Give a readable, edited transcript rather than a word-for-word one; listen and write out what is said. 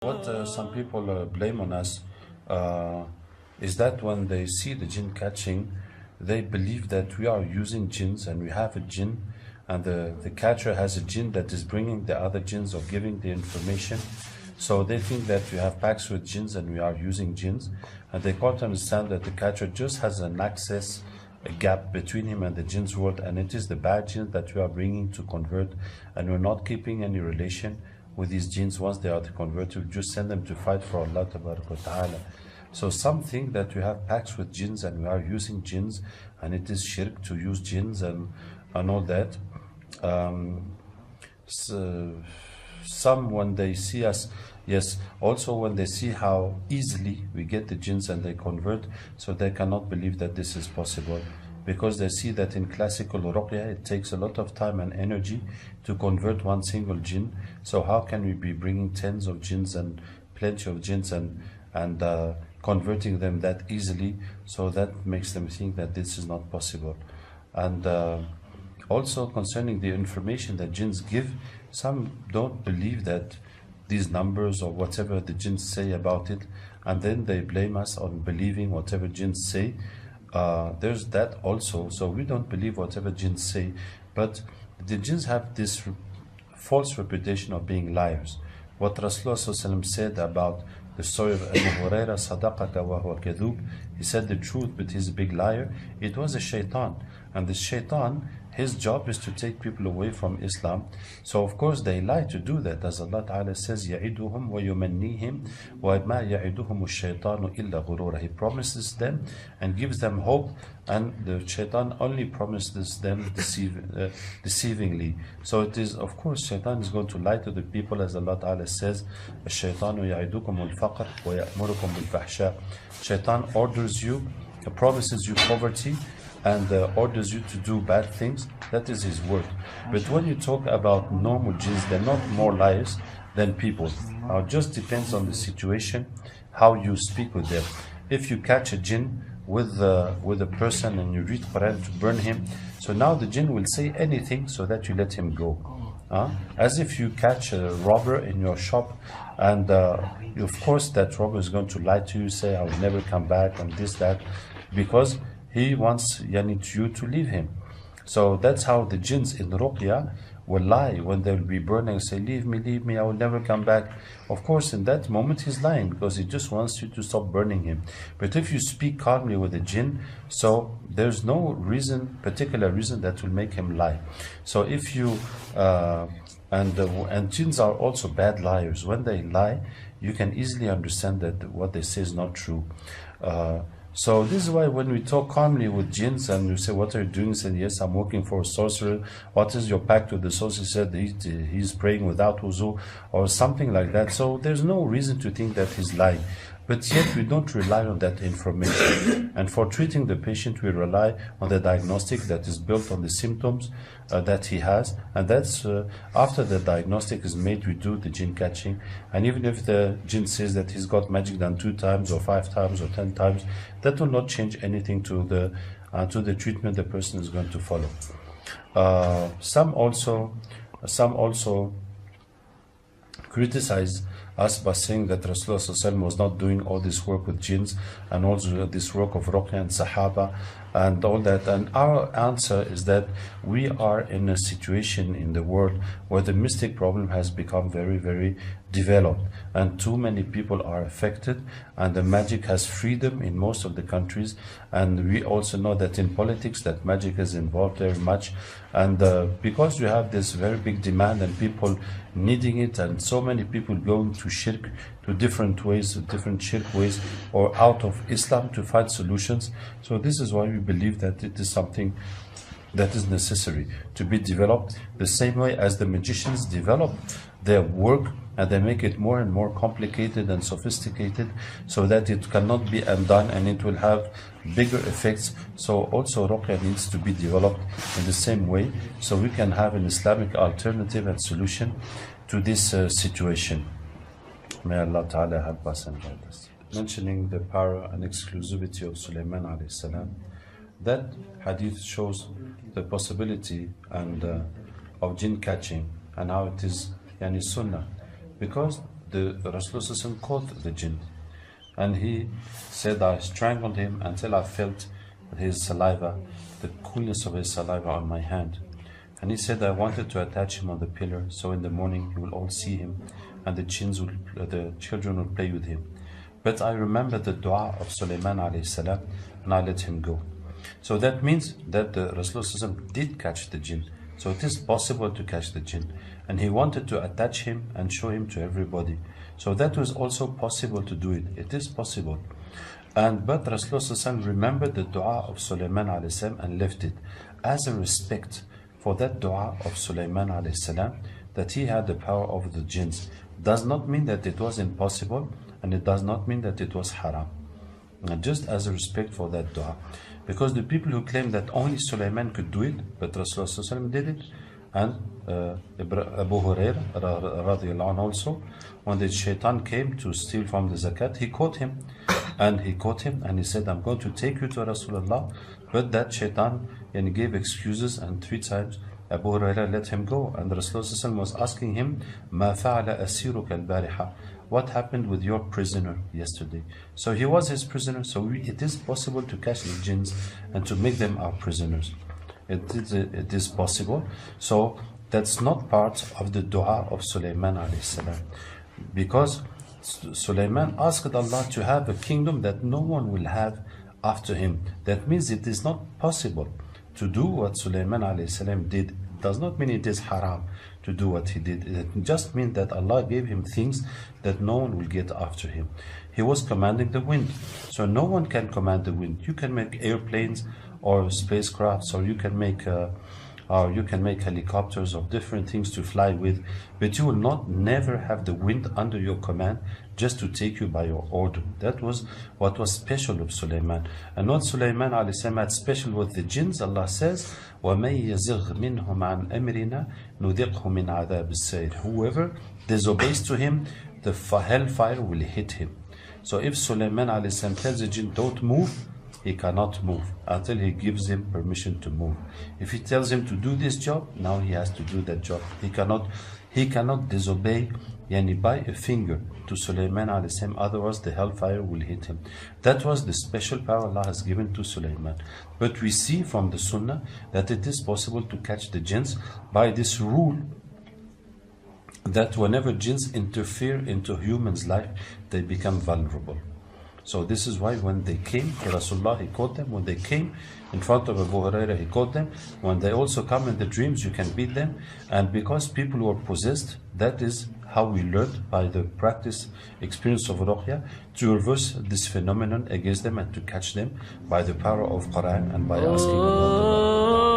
What some people blame on us is that when they see the jinn catching, they believe that we are using jinns and we have a jinn, and the catcher has a jinn that is bringing the other jinns or giving the information. So they think that we have pacts with jinns and we are using jinns, and they can't understand that the catcher just has an access, a gap between him and the jinn's world, and it is the bad jinns that we are bringing to convert, and we're not keeping any relation with these jinns. Once they are to convert, we just send them to fight for Allah Ta'ala. So some think that we have pacts with jinns and we are using jinns, and it is shirk to use jinns and all that. Some, when they see us, yes, also when they see how easily we get the jinns and they convert, so they cannot believe that this is possible, because they see that in classical ruqyah it takes a lot of time and energy to convert one single jinn. So how can we be bringing tens of jinns and plenty of jinns and converting them that easily? So that makes them think that this is not possible. And also concerning the information that jinns give, some don't believe that these numbers or whatever the jinns say about it, and then they blame us on believing whatever jinns say. There's that also. So we don't believe whatever jinns say, but the jinns have this false reputation of being liars. What Rasulullah said about the story of Abu Huraira, Sadaqaka wa huwa kadhub, he said the truth but he's a big liar. It was a shaitan, and the shaitan, his job is to take people away from Islam. So of course they lie to do that, as Allah Ta'ala says, يَعِدُهُمْ وَيُمَنِّيهِمْ وَمَا يَعِدُهُمُ الشَّيْطَانُ إِلَّا غُرُورًا. He promises them and gives them hope, and the shaitan only promises them deceivingly. So it is, of course, shaitan is going to lie to the people, as Allah Ta'ala says, الشَّيْطَانُ يَعِدُكُمُ الْفَقْرَ وَيَأْمُرُكُمْ بِالْفَحْشَاءِ. Shaitan orders you, promises you poverty, and orders you to do bad things. That is his word. But when you talk about normal jinns, they're not more liars than people. It just depends on the situation, how you speak with them. If you catch a jinn with a person and you read Quran to burn him, so now the jinn will say anything so that you let him go. As if you catch a robber in your shop, and of course that robber is going to lie to you, say, I will never come back, and this, that, because he wants you to leave him. So that's how the jinns in ruqyah will lie when they will be burning, say, leave me, I will never come back. Of course, in that moment he's lying, because he just wants you to stop burning him. But if you speak calmly with the jinn, so there's no particular reason that will make him lie. So if you and jinns are also bad liars. When they lie, you can easily understand that what they say is not true. So this is why when we talk calmly with jinns and you say, what are you doing? He said, yes, I'm working for a sorcerer. What is your pact with the sorcerer? He said, he's praying without wuzu, or something like that. So there's no reason to think that he's lying. But yet we don't rely on that information. And for treating the patient, we rely on the diagnostic that is built on the symptoms that he has. And that's after the diagnostic is made, we do the jinn catching. And even if the jinn says that he's got magic done 2 times or 5 times or 10 times, that will not change anything to the treatment the person is going to follow. Some also criticize us by saying that Rasulullah was not doing all this work with jinns and also this work of ruqyah and sahaba and all that. And our answer is that we are in a situation in the world where the mystic problem has become very, very developed, and too many people are affected, and the magic has freedom in most of the countries. And we also know that in politics that magic is involved very much, and because we have this very big demand and people needing it, and so many people going to shirk, to different ways, different shirk ways, or out of Islam to find solutions. So this is why we believe that it is something that is necessary to be developed, the same way as the magicians develop their work and they make it more and more complicated and sophisticated so that it cannot be undone and it will have bigger effects. So also ruqyah needs to be developed in the same way, so we can have an Islamic alternative and solution to this situation. May Allah Ta'ala help us and guide us. Mentioning the power and exclusivity of Sulaiman alayhi salam, that hadith shows the possibility and of jinn catching and how it is sunnah, because the Rasulullah caught the jinn. And he said, I strangled him until I felt his saliva, the coolness of his saliva on my hand. And he said, I wanted to attach him on the pillar, so in the morning you will all see him, and the children will play with him. But I remember the dua of Sulaiman alayhi salam, and I let him go. So that means that the Rasulullah did catch the jinn. So it is possible to catch the jinn. And he wanted to attach him and show him to everybody. So that was also possible to do it. It is possible. But Rasulullah remembered the dua of Sulaiman alayhi salam and left it as a respect for that dua of Sulaiman alayhi salam, that he had the power over the jinns. Does not mean that it was impossible, and it does not mean that it was haram. And just as a respect for that dua. Because the people who claim that only Sulaiman could do it, but Rasulullah did it, and Abu Hurairah radiallahu anhu also, when the shaitan came to steal from the zakat, he caught him. And he said, I'm going to take you to Rasulullah. But that shaitan gave excuses, and 3 times Abu Hurairah let him go. And Rasulullah was asking him, Ma fa'ala asiruka al-bariha? What happened with your prisoner yesterday? So he was his prisoner. So it is possible to catch the jinns and to make them our prisoners. It is possible. So that's not part of the dua of Sulaiman alayhi salam. Because Sulaiman asked Allah to have a kingdom that no one will have after him. That means it is not possible to do what Sulaiman alayhi salam did. It does not mean it is haram to do what he did. It just means that Allah gave him things that no one will get after him. He was commanding the wind. So no one can command the wind. You can make airplanes or spacecrafts, or you can make helicopters of different things to fly with, but you will never have the wind under your command just to take you by your order. That was what was special of Sulaiman. And what Sulaiman alayhi salam had special with the jinns, Allah says, وَمَن يَزِغْ مِنْهُمْ عَنْ أَمْرِنَا نُذِقْهُ مِنْ عَذَابِ السَّيْرِ. Whoever disobeys to him, the hellfire will hit him. So if Sulaiman alayhi salam tells the jinn, don't move, he cannot move until he gives him permission to move. If he tells him to do this job, now he has to do that job. He cannot disobey by a finger to Sulaiman alayhi salam, otherwise the hellfire will hit him. That was the special power Allah has given to Sulaiman. But we see from the Sunnah that it is possible to catch the jinns by this rule, that whenever jinns interfere into humans' life, they become vulnerable. So this is why when they came to Rasulullah, he caught them. When they came in front of Abu Hurairah, he caught them. When they also come in the dreams, you can beat them. And because people were possessed, that is how we learned by the practice, experience of ruqyah, to reverse this phenomenon against them and to catch them by the power of Quran and by asking Allah.